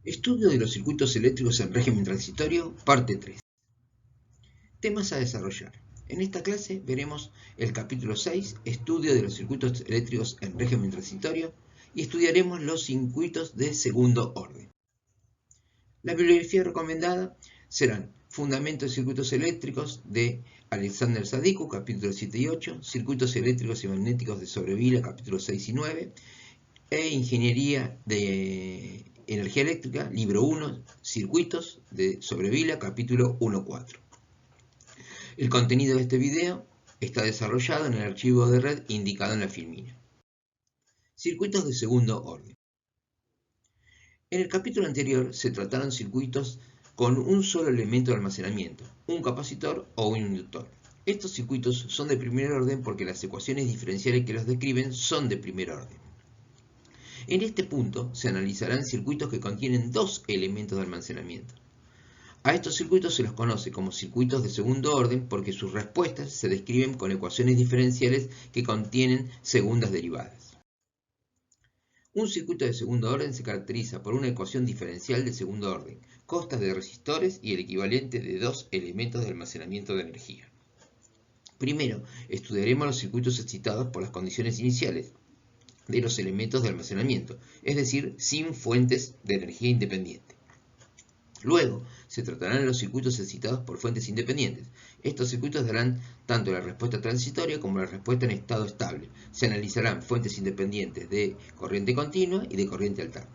Estudio de los circuitos eléctricos en régimen transitorio, parte 3. Temas a desarrollar. En esta clase veremos el capítulo 6, estudio de los circuitos eléctricos en régimen transitorio, y estudiaremos los circuitos de segundo orden. La bibliografía recomendada serán Fundamentos de circuitos eléctricos de Alexander Sadiku, capítulo 7 y 8, Circuitos eléctricos y magnéticos de Sobrevilla, capítulos 6 y 9, e Ingeniería de Energía Eléctrica, libro 1, Circuitos de Sobrevilla, capítulo 1.4. El contenido de este video está desarrollado en el archivo de red indicado en la filmina. Circuitos de segundo orden. En el capítulo anterior se trataron circuitos con un solo elemento de almacenamiento, un capacitor o un inductor. Estos circuitos son de primer orden porque las ecuaciones diferenciales que los describen son de primer orden. En este punto se analizarán circuitos que contienen dos elementos de almacenamiento. A estos circuitos se los conoce como circuitos de segundo orden porque sus respuestas se describen con ecuaciones diferenciales que contienen segundas derivadas. Un circuito de segundo orden se caracteriza por una ecuación diferencial de segundo orden, costas de resistores y el equivalente de dos elementos de almacenamiento de energía. Primero, estudiaremos los circuitos excitados por las condiciones iniciales de los elementos de almacenamiento, es decir, sin fuentes de energía independiente. Luego, se tratarán los circuitos excitados por fuentes independientes. Estos circuitos darán tanto la respuesta transitoria como la respuesta en estado estable. Se analizarán fuentes independientes de corriente continua y de corriente alterna.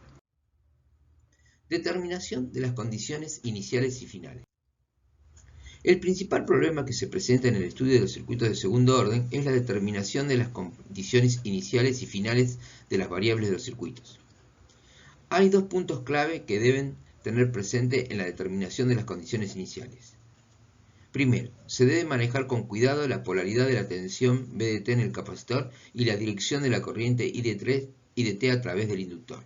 Determinación de las condiciones iniciales y finales. El principal problema que se presenta en el estudio de los circuitos de segundo orden es la determinación de las condiciones iniciales y finales de las variables de los circuitos. Hay dos puntos clave que deben tener presente en la determinación de las condiciones iniciales. Primero, se debe manejar con cuidado la polaridad de la tensión VDT en el capacitor y la dirección de la corriente IDT a través del inductor.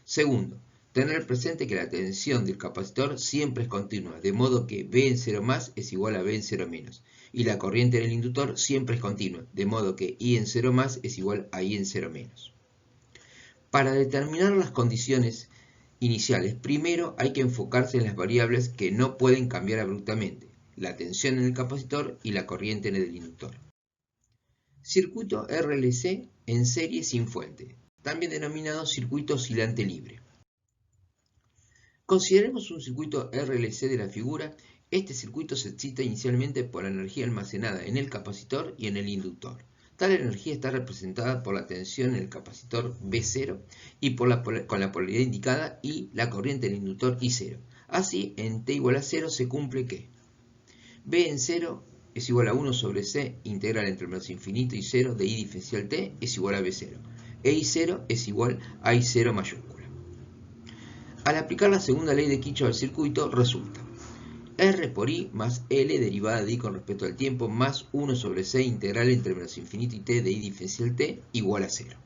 Segundo, tener presente que la tensión del capacitor siempre es continua, de modo que V en 0 más es igual a V en 0 menos, y la corriente en el inductor siempre es continua, de modo que I en 0 más es igual a I en 0 menos. Para determinar las condiciones iniciales, primero hay que enfocarse en las variables que no pueden cambiar abruptamente, la tensión en el capacitor y la corriente en el inductor. Circuito RLC en serie sin fuente, también denominado circuito oscilante libre. Consideremos un circuito RLC de la figura. Este circuito se excita inicialmente por la energía almacenada en el capacitor y en el inductor. Tal energía está representada por la tensión en el capacitor V0 y con la polaridad indicada y la corriente en el inductor I0. Así, en t igual a 0 se cumple que V en 0 es igual a 1 sobre C integral entre menos infinito y 0 de I diferencial t es igual a V0. E I0 es igual a I0 mayúscula. Al aplicar la segunda ley de Kirchhoff al circuito, resulta R por I más L derivada de I con respecto al tiempo más 1 sobre C integral entre menos infinito y t de I diferencial t igual a 0.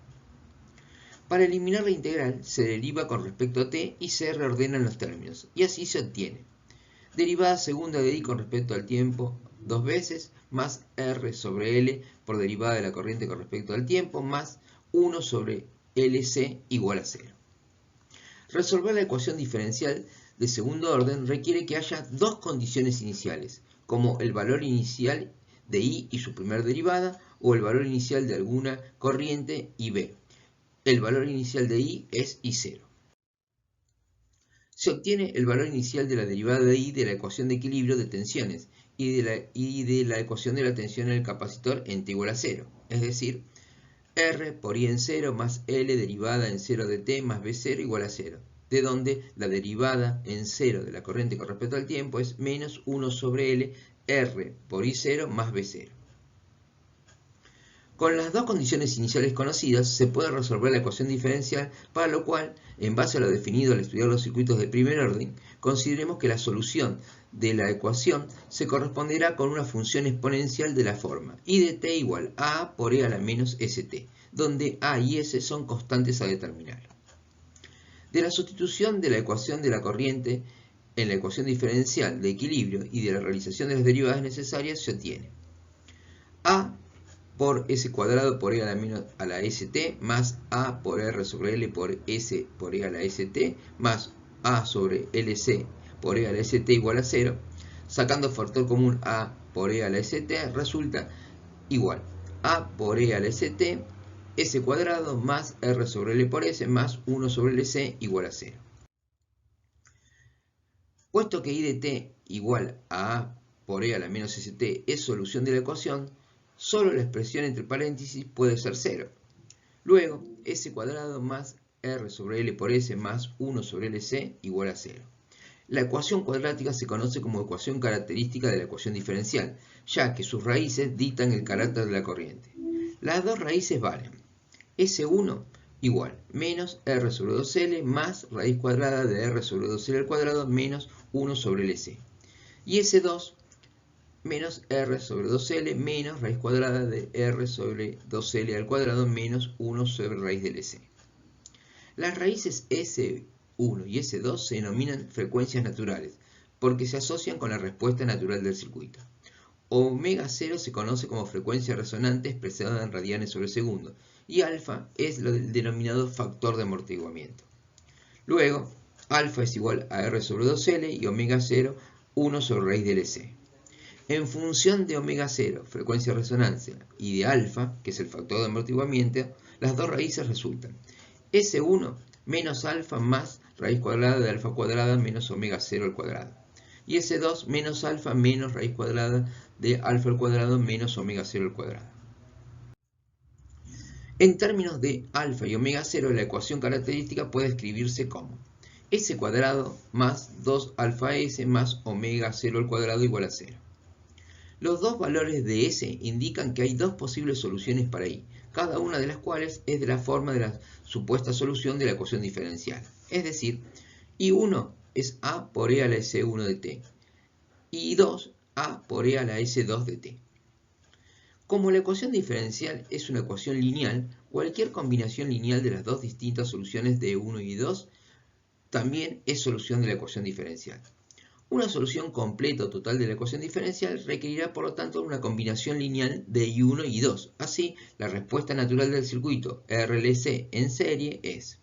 Para eliminar la integral se deriva con respecto a t y se reordenan los términos, y así se obtiene derivada segunda de I con respecto al tiempo dos veces más R sobre L por derivada de la corriente con respecto al tiempo más 1 sobre LC igual a 0. Resolver la ecuación diferencial de segundo orden requiere que haya dos condiciones iniciales, como el valor inicial de I y su primera derivada, o el valor inicial de alguna corriente IB. El valor inicial de I es I0. Se obtiene el valor inicial de la derivada de I de la ecuación de equilibrio de tensiones y de la ecuación de la tensión en el capacitor en t igual a 0, es decir, R por I en 0 más L derivada en 0 de t más V0 igual a 0, de donde la derivada en 0 de la corriente con respecto al tiempo es menos 1 sobre L R por I0 más V0. Con las dos condiciones iniciales conocidas se puede resolver la ecuación diferencial, para lo cual, en base a lo definido al estudiar los circuitos de primer orden, consideremos que la solución de la ecuación se corresponderá con una función exponencial de la forma I de t igual a A por E a la menos st, donde A y S son constantes a determinar. De la sustitución de la ecuación de la corriente en la ecuación diferencial de equilibrio y de la realización de las derivadas necesarias se obtiene A por S cuadrado por E a la menos a la ST más A por R sobre L por S por E a la ST más A sobre LC por E a la ST igual a 0, sacando factor común A por E a la ST, resulta igual A por E a la ST, S cuadrado más R sobre L por S más 1 sobre LC igual a 0. Puesto que I de t igual a A por E a la menos ST es solución de la ecuación, solo la expresión entre paréntesis puede ser 0. Luego, S cuadrado más R sobre L por S más 1 sobre LC igual a 0. La ecuación cuadrática se conoce como ecuación característica de la ecuación diferencial, ya que sus raíces dictan el carácter de la corriente. Las dos raíces valen S1 igual menos R sobre 2L más raíz cuadrada de R sobre 2L al cuadrado menos 1 sobre LC. Y S2 menos R sobre 2L menos raíz cuadrada de R sobre 2L al cuadrado menos 1 sobre raíz de LC. Las raíces S1 y S2 se denominan frecuencias naturales porque se asocian con la respuesta natural del circuito. Omega 0 se conoce como frecuencia resonante expresada en radianes sobre segundo y alfa es el denominado factor de amortiguamiento. Luego, alfa es igual a R sobre 2L y omega 0 1 sobre raíz de LC. En función de omega 0, frecuencia de resonancia, y de alfa, que es el factor de amortiguamiento, las dos raíces resultan S1 menos alfa más raíz cuadrada de alfa cuadrada menos omega 0 al cuadrado. Y S2 menos alfa menos raíz cuadrada de alfa al cuadrado menos omega 0 al cuadrado. En términos de alfa y omega 0, la ecuación característica puede escribirse como S cuadrado más 2 alfa S más omega 0 al cuadrado igual a 0. Los dos valores de S indican que hay dos posibles soluciones para I, cada una de las cuales es de la forma de la supuesta solución de la ecuación diferencial. Es decir, I1 es A por E a la S1 de t, y I2 A por E a la S2 de t. Como la ecuación diferencial es una ecuación lineal, cualquier combinación lineal de las dos distintas soluciones de I1 y I2 también es solución de la ecuación diferencial. Una solución completa o total de la ecuación diferencial requerirá por lo tanto una combinación lineal de I1 y I2. Así, la respuesta natural del circuito RLC en serie es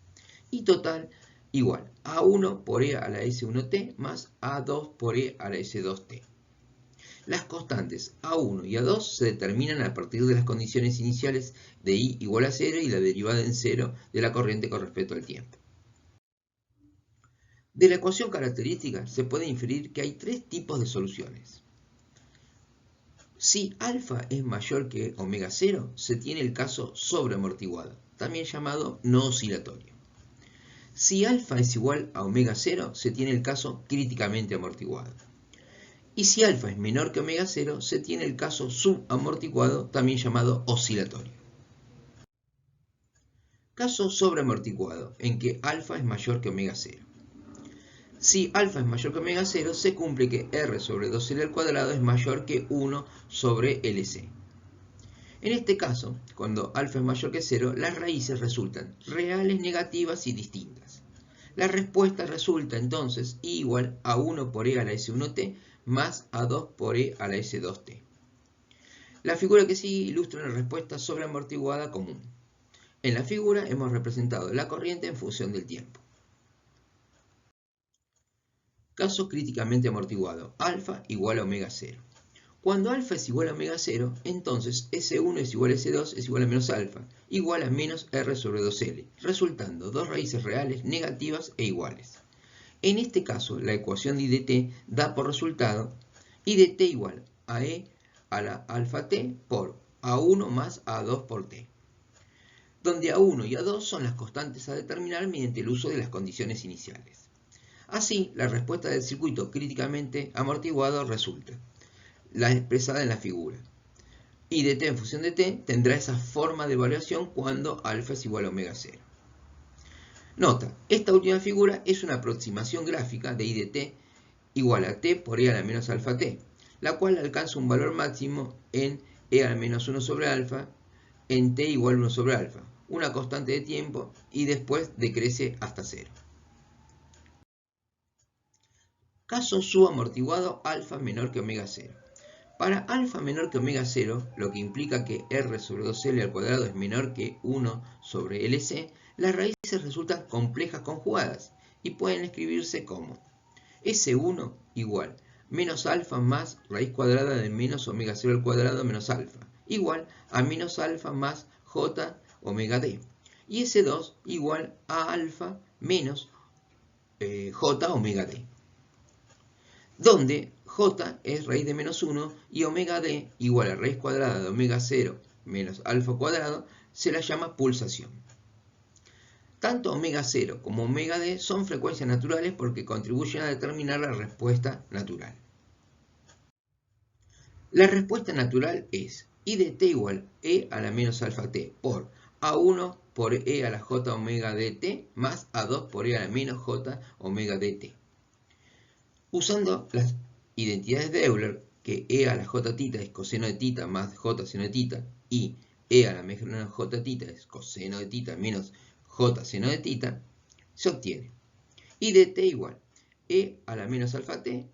I total igual a 1 por E a la S1t más A2 por E a la S2t. Las constantes A1 y A2 se determinan a partir de las condiciones iniciales de I igual a 0 y la derivada en 0 de la corriente con respecto al tiempo. De la ecuación característica se puede inferir que hay tres tipos de soluciones. Si alfa es mayor que omega 0, se tiene el caso sobreamortiguado, también llamado no oscilatorio. Si alfa es igual a omega 0, se tiene el caso críticamente amortiguado. Y si alfa es menor que omega 0, se tiene el caso subamortiguado, también llamado oscilatorio. Caso sobreamortiguado, en que alfa es mayor que omega 0. Si alfa es mayor que omega 0, se cumple que R sobre 2L al cuadrado es mayor que 1 sobre LC. En este caso, cuando alfa es mayor que 0, las raíces resultan reales, negativas y distintas. La respuesta resulta entonces I igual a 1 por E a la S1t más a 2 por E a la S2t. La figura que sigue ilustra una respuesta sobreamortiguada común. En la figura hemos representado la corriente en función del tiempo. Caso críticamente amortiguado, alfa igual a omega 0. Cuando alfa es igual a omega 0, entonces S1 es igual a S2 es igual a menos alfa, igual a menos R sobre 2L, resultando dos raíces reales negativas e iguales. En este caso, la ecuación de I de t da por resultado I de t igual a E a la alfa t por A1 más A2 por t, donde A1 y A2 son las constantes a determinar mediante el uso de las condiciones iniciales. Así, la respuesta del circuito críticamente amortiguado resulta la expresada en la figura. I de t en función de t tendrá esa forma de variación cuando alfa es igual a omega 0. Nota, esta última figura es una aproximación gráfica de I de t igual a t por E a la menos alfa t, la cual alcanza un valor máximo en E a la menos 1 sobre alfa, en t igual a 1 sobre alfa, una constante de tiempo, y después decrece hasta 0. Caso subamortiguado alfa menor que omega 0. Para alfa menor que omega 0, lo que implica que R sobre 2L al cuadrado es menor que 1 sobre LC, las raíces resultan complejas conjugadas y pueden escribirse como S1 igual menos alfa más raíz cuadrada de menos omega 0 al cuadrado menos alfa, igual a menos alfa más j omega d. Y S2 igual a alfa menos j omega d, donde j es raíz de menos 1 y omega d igual a raíz cuadrada de omega 0 menos alfa cuadrado se la llama pulsación. Tanto omega 0 como omega d son frecuencias naturales porque contribuyen a determinar la respuesta natural. La respuesta natural es I de t igual e a la menos alfa t por A1 por e a la j omega dt más A2 por e a la menos j omega dt. Usando las identidades de Euler, que e a la j tita es coseno de tita más j seno de tita y e a la menos j tita es coseno de tita menos j seno de tita, se obtiene I de t igual e a la menos alfa t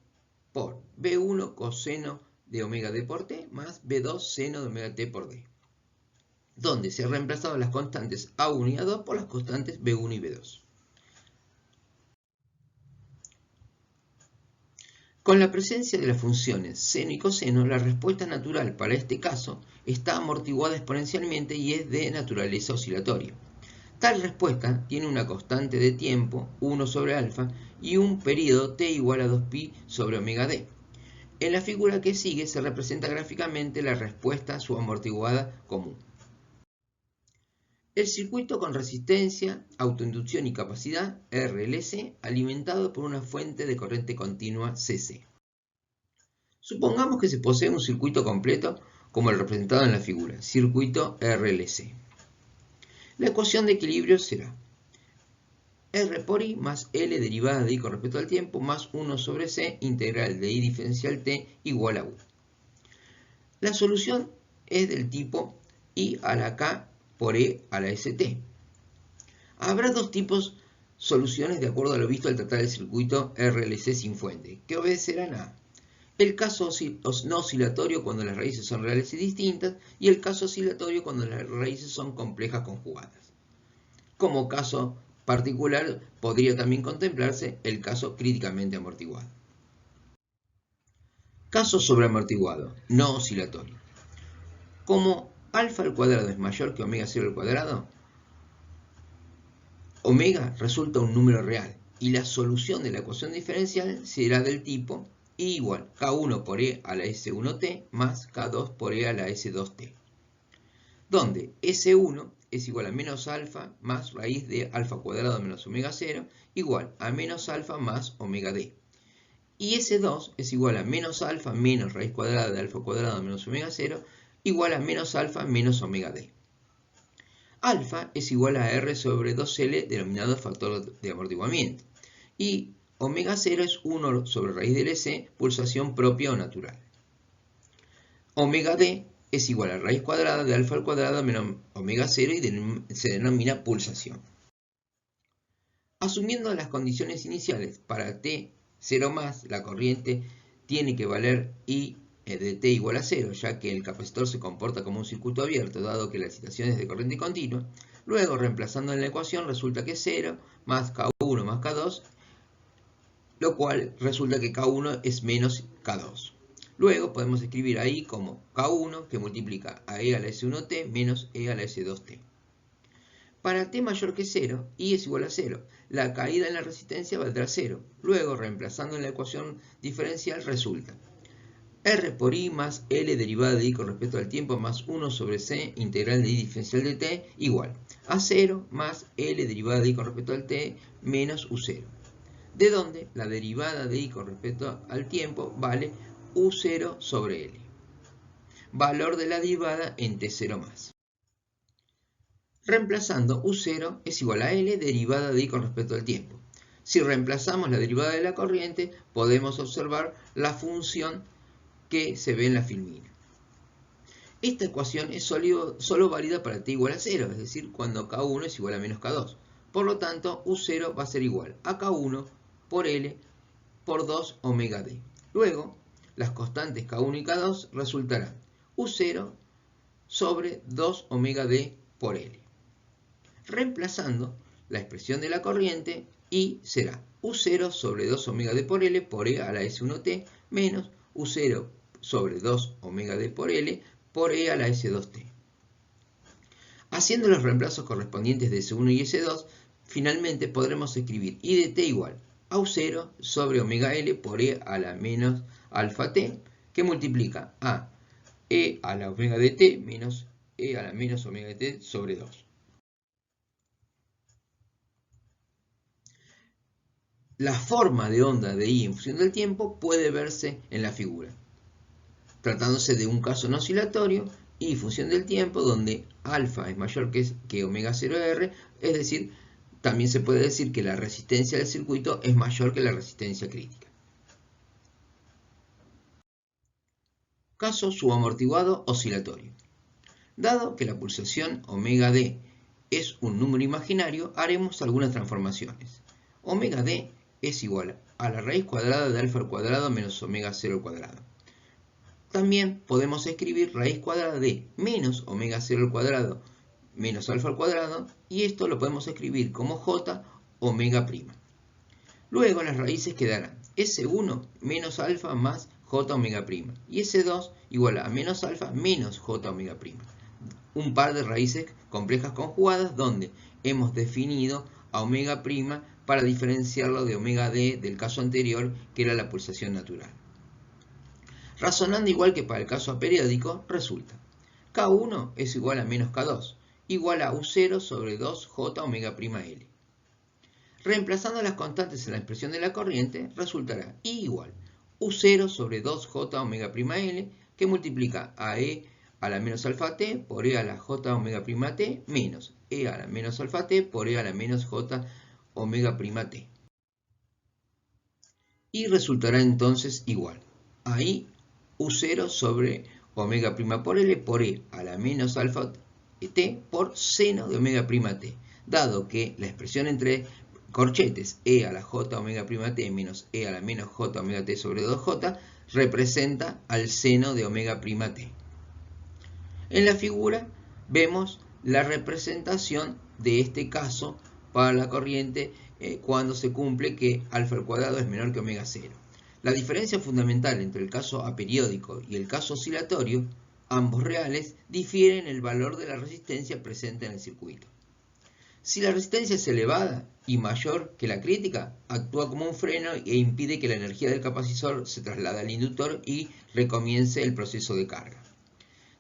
por b1 coseno de omega d por t más b2 seno de omega t por d, donde se han reemplazado las constantes a1 y a2 por las constantes b1 y b2. Con la presencia de las funciones seno y coseno, la respuesta natural para este caso está amortiguada exponencialmente y es de naturaleza oscilatoria. Tal respuesta tiene una constante de tiempo, 1 sobre alfa, y un periodo t igual a 2pi sobre omega d. En la figura que sigue se representa gráficamente la respuesta subamortiguada común. El circuito con resistencia, autoinducción y capacidad, RLC, alimentado por una fuente de corriente continua, CC. Supongamos que se posee un circuito completo como el representado en la figura, circuito RLC. La ecuación de equilibrio será R por I más L derivada de I con respecto al tiempo más 1 sobre C integral de I diferencial T igual a U. La solución es del tipo I a la K por E a la ST. Habrá dos tipos soluciones de acuerdo a lo visto al tratar el circuito RLC sin fuente, que obedecerán a el caso no oscilatorio cuando las raíces son reales y distintas y el caso oscilatorio cuando las raíces son complejas conjugadas. Como caso particular podría también contemplarse el caso críticamente amortiguado. Caso sobreamortiguado, no oscilatorio. Como alfa al cuadrado es mayor que omega 0 al cuadrado, omega resulta un número real y la solución de la ecuación diferencial será del tipo I igual K1 por E a la S1t más K2 por E a la S2t, donde S1 es igual a menos alfa más raíz de alfa cuadrado menos omega 0 igual a menos alfa más omega d. Y S2 es igual a menos alfa menos raíz cuadrada de alfa cuadrado menos omega 0 igual a menos alfa menos omega d. Alfa es igual a R sobre 2L denominado factor de amortiguamiento. Y omega 0 es 1 sobre raíz del S, pulsación propia o natural. Omega d es igual a raíz cuadrada de alfa al cuadrado menos omega 0 y se denomina pulsación. Asumiendo las condiciones iniciales para t 0 más, la corriente tiene que valer I de t igual a 0, ya que el capacitor se comporta como un circuito abierto, dado que la excitación es de corriente continua. Luego, reemplazando en la ecuación, resulta que 0 más K1 más K2, lo cual resulta que K1 es menos K2. Luego podemos escribir ahí como K1 que multiplica a E a la S1t menos E a la S2t. Para t mayor que 0, I es igual a 0. La caída en la resistencia valdrá 0. Luego, reemplazando en la ecuación diferencial, resulta R por I más L derivada de I con respecto al tiempo más 1 sobre C integral de I diferencial de t igual a 0 más L derivada de I con respecto al t menos U0. De donde la derivada de I con respecto al tiempo vale U0 sobre L. Valor de la derivada en T0 más. Reemplazando U0 es igual a L derivada de I con respecto al tiempo. Si reemplazamos la derivada de la corriente, podemos observar la función que se ve en la filmina. Esta ecuación es solo válida para t igual a 0, es decir, cuando K1 es igual a menos K2. Por lo tanto, U0 va a ser igual a K1 por L por 2 omega d. Luego, las constantes K1 y K2 resultarán U0 sobre 2 omega d por L. Reemplazando la expresión de la corriente, y será U0 sobre 2 omega d por L por E a la S1T menos U0 sobre 2 omega d por L por E a la S2T. Haciendo los reemplazos correspondientes de S1 y S2, finalmente podremos escribir I de t igual a U0 sobre omega L por E a la menos alfa t, que multiplica a E a la omega de t menos E a la menos omega de t sobre 2. La forma de onda de I en función del tiempo puede verse en la figura, tratándose de un caso no oscilatorio y función del tiempo donde alfa es mayor que omega 0R, es decir, también se puede decir que la resistencia del circuito es mayor que la resistencia crítica. Caso subamortiguado oscilatorio. Dado que la pulsación omega d es un número imaginario, haremos algunas transformaciones. Omega d es igual a la raíz cuadrada de alfa al cuadrado menos omega 0 al cuadrado. También podemos escribir raíz cuadrada de menos omega 0 al cuadrado menos alfa al cuadrado, y esto lo podemos escribir como j omega prima. Luego las raíces quedarán S1 menos alfa más j omega prima y S2 igual a menos alfa menos j omega prima. Un par de raíces complejas conjugadas donde hemos definido a omega prima para diferenciarlo de omega d del caso anterior, que era la pulsación natural. Razonando igual que para el caso aperiódico, resulta K1 es igual a menos K2, igual a U0 sobre 2J omega prima L. Reemplazando las constantes en la expresión de la corriente, resultará I igual U0 sobre 2J omega prima L, que multiplica a E a la menos alfa t por E a la J omega prima t menos E a la menos alfa t por E a la menos J omega prima t. Y resultará entonces igual a I U0 sobre omega prima por L por E a la menos alfa t por seno de omega prima t, dado que la expresión entre corchetes E a la J omega prima t menos E a la menos J omega t sobre 2J representa al seno de omega prima t. En la figura vemos la representación de este caso para la corriente cuando se cumple que alfa al cuadrado es menor que omega 0. La diferencia fundamental entre el caso aperiódico y el caso oscilatorio, ambos reales, difieren en el valor de la resistencia presente en el circuito. Si la resistencia es elevada y mayor que la crítica, actúa como un freno e impide que la energía del capacitor se traslade al inductor y recomience el proceso de carga.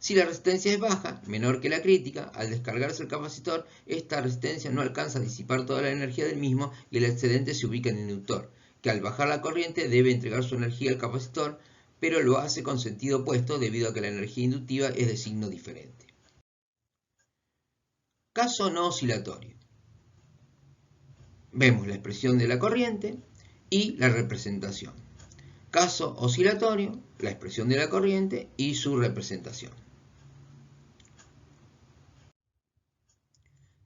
Si la resistencia es baja, menor que la crítica, al descargarse el capacitor, esta resistencia no alcanza a disipar toda la energía del mismo y el excedente se ubica en el inductor, que al bajar la corriente debe entregar su energía al capacitor, pero lo hace con sentido opuesto debido a que la energía inductiva es de signo diferente. Caso no oscilatorio. Vemos la expresión de la corriente y la representación. Caso oscilatorio, la expresión de la corriente y su representación.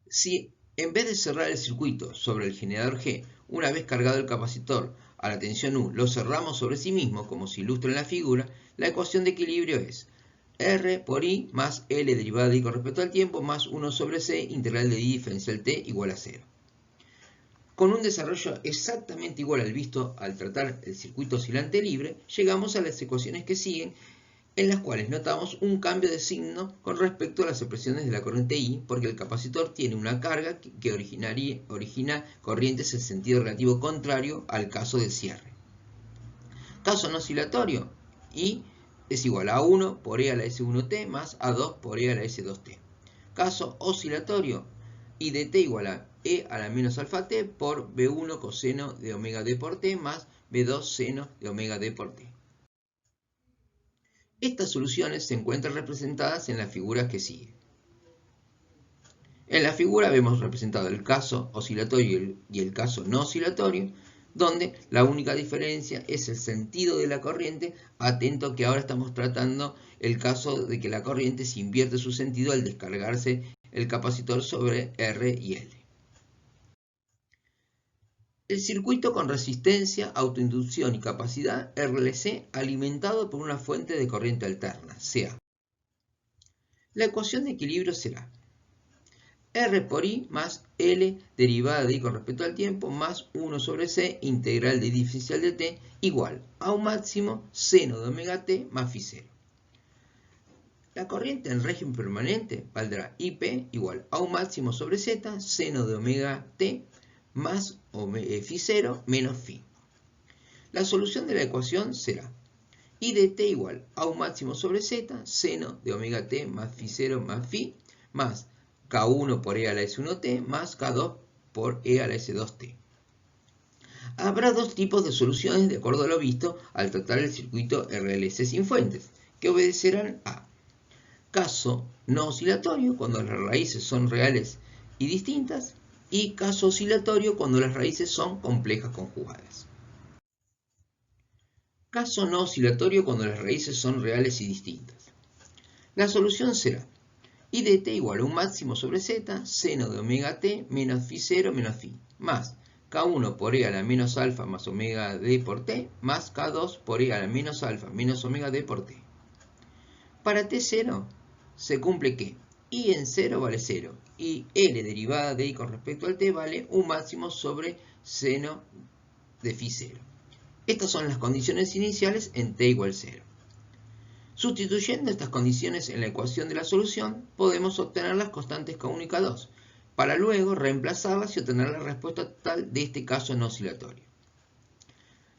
Si en vez de cerrar el circuito sobre el generador G, una vez cargado el capacitor a la tensión U, lo cerramos sobre sí mismo, como se ilustra en la figura, la ecuación de equilibrio es R por I más L derivada de I con respecto al tiempo más 1 sobre C integral de I diferencial T igual a 0. Con un desarrollo exactamente igual al visto al tratar el circuito oscilante libre, llegamos a las ecuaciones que siguen, en las cuales notamos un cambio de signo con respecto a las expresiones de la corriente I, porque el capacitor tiene una carga que origina corrientes en sentido relativo contrario al caso del cierre. Caso no oscilatorio, I es igual a 1 por E a la S1T más A2 por E a la S2T. Caso oscilatorio, I de t igual a E a la menos alfa t por B1 coseno de omega d por t más B2 seno de omega d por t. Estas soluciones se encuentran representadas en las figuras que siguen. En la figura vemos representado el caso oscilatorio y el caso no oscilatorio, donde la única diferencia es el sentido de la corriente, atento que ahora estamos tratando el caso de que la corriente se invierte su sentido al descargarse el capacitor sobre R y L. El circuito con resistencia, autoinducción y capacidad RLC alimentado por una fuente de corriente alterna, CA. La ecuación de equilibrio será R por I más L derivada de I con respecto al tiempo más 1 sobre C integral de I diferencial de t igual a un máximo seno de omega t más phi 0. La corriente en régimen permanente valdrá IP igual a un máximo sobre Z seno de omega t más phi 0 menos phi. La solución de la ecuación será I de t igual a un máximo sobre Z seno de omega t más phi 0 más phi más K1 por E a la S1t más K2 por E a la S2t. Habrá dos tipos de soluciones de acuerdo a lo visto al tratar el circuito RLC sin fuentes, que obedecerán a caso no oscilatorio cuando las raíces son reales y distintas y caso oscilatorio cuando las raíces son complejas conjugadas. Caso no oscilatorio cuando las raíces son reales y distintas. La solución será I de t igual a un máximo sobre z, seno de omega t menos phi 0 menos phi, más K1 por E a la menos alfa más omega d por t, más K2 por E a la menos alfa menos omega d por t. Para t0 se cumple que I en 0 vale 0 y L derivada de I con respecto al t vale un máximo sobre seno de phi 0. Estas son las condiciones iniciales en t igual 0. Sustituyendo estas condiciones en la ecuación de la solución, podemos obtener las constantes K1 y K2, para luego reemplazarlas y obtener la respuesta total de este caso no oscilatorio.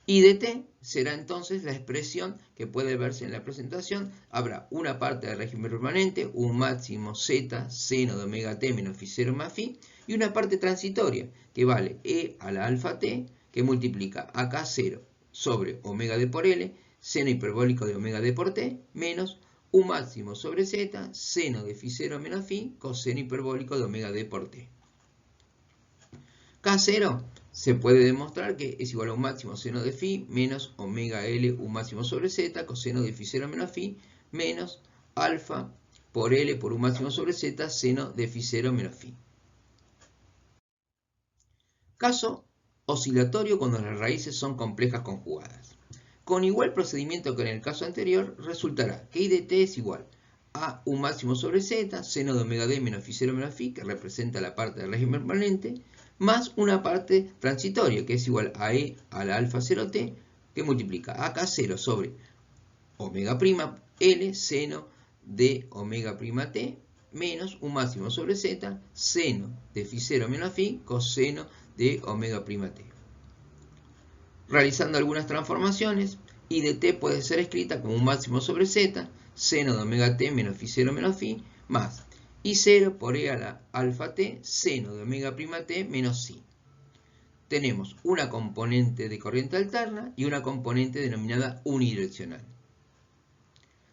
I de t será entonces la expresión que puede verse en la presentación. Habrá una parte de régimen permanente, un máximo z seno de omega t menos phi 0 más phi, y una parte transitoria que vale e a la alfa t que multiplica a k0 sobre omega d por l, seno hiperbólico de omega d por t, menos un máximo sobre z, seno de phi 0 menos phi, coseno hiperbólico de omega d por t. K0 se puede demostrar que es igual a un máximo seno de phi menos omega L, un máximo sobre z, coseno de phi 0 menos phi, menos alfa por L por un máximo sobre z, seno de phi 0 menos phi. Caso oscilatorio cuando las raíces son complejas conjugadas. Con igual procedimiento que en el caso anterior, resultará que I de t es igual a un máximo sobre z, seno de omega d menos phi 0 menos phi, que representa la parte del régimen permanente, más una parte transitoria, que es igual a e a la alfa 0t, que multiplica a k0 sobre omega prima l, seno de omega prima t, menos un máximo sobre z, seno de phi 0 menos phi, coseno de omega prima t. Realizando algunas transformaciones, I de t puede ser escrita como un máximo sobre z, seno de omega t menos phi 0 menos phi, más I0 por E a la alfa t, seno de omega prima t menos psi. Tenemos una componente de corriente alterna y una componente denominada unidireccional.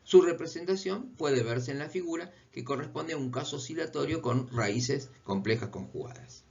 Su representación puede verse en la figura, que corresponde a un caso oscilatorio con raíces complejas conjugadas.